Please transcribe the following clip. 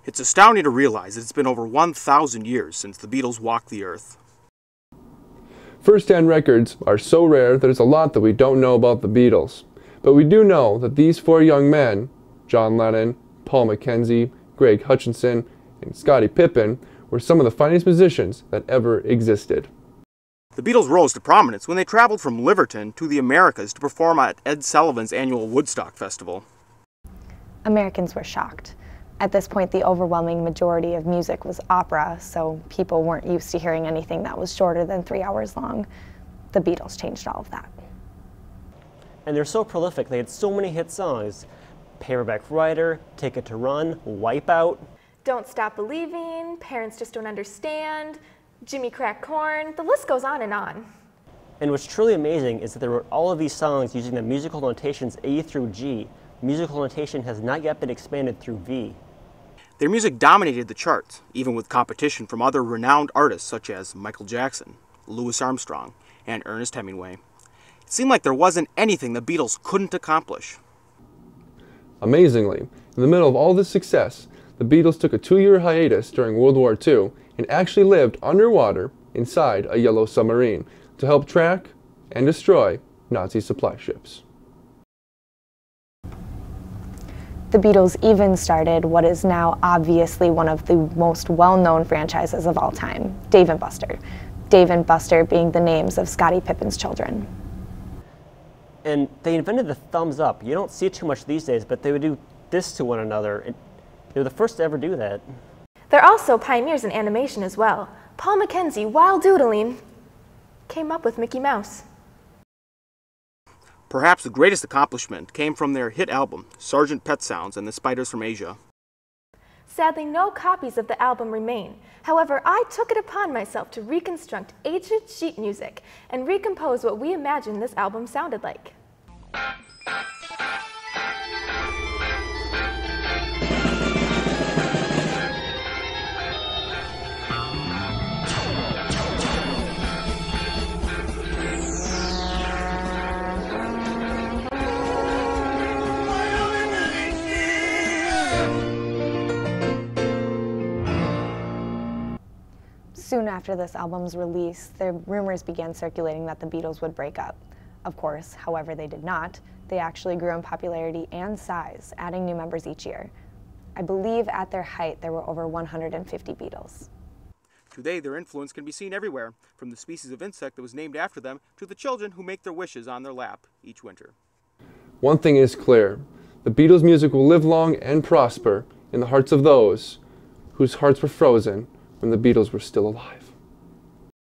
It's astounding to realize that it's been over 1,000 years since the Beatles walked the earth. First-hand records are so rare that there's a lot that we don't know about the Beatles. But we do know that these four young men, John Lennon, Paul McKenzie, Greg Hutchinson, and Scottie Pippen, were some of the finest musicians that ever existed. The Beatles rose to prominence when they traveled from Liverton to the Americas to perform at Ed Sullivan's annual Woodstock Festival. Americans were shocked. At this point, the overwhelming majority of music was opera, so people weren't used to hearing anything that was shorter than 3 hours long. The Beatles changed all of that. And they're so prolific, they had so many hit songs. Paperback Writer, Ticket to Run, Wipeout. Don't Stop Believing, Parents Just Don't Understand, Jimmy Crack Corn, the list goes on and on. And what's truly amazing is that they wrote all of these songs using the musical notations A through G. Musical notation has not yet been expanded through V. Their music dominated the charts, even with competition from other renowned artists such as Michael Jackson, Louis Armstrong, and Ernest Hemingway. It seemed like there wasn't anything the Beatles couldn't accomplish. Amazingly, in the middle of all this success, the Beatles took a 2-year hiatus during World War II and actually lived underwater inside a yellow submarine to help track and destroy Nazi supply ships. The Beatles even started what is now obviously one of the most well-known franchises of all time, Dave and Buster. Dave and Buster being the names of Scottie Pippen's children. And they invented the thumbs up. You don't see it too much these days, but they would do this to one another. They were the first to ever do that. They're also pioneers in animation as well. Paul McKenzie, while doodling, came up with Mickey Mouse. Perhaps the greatest accomplishment came from their hit album, Sgt. Pet Sounds and the Spiders from Asia. Sadly, no copies of the album remain. However, I took it upon myself to reconstruct ancient sheet music and recompose what we imagined this album sounded like. Soon after this album's release, the rumors began circulating that the Beatles would break up. Of course, however, they did not. They actually grew in popularity and size, adding new members each year. I believe at their height there were over 150 Beatles. Today, their influence can be seen everywhere, from the species of insect that was named after them to the children who make their wishes on their lap each winter. One thing is clear, the Beatles' music will live long and prosper in the hearts of those whose hearts were frozen when the Beatles were still alive.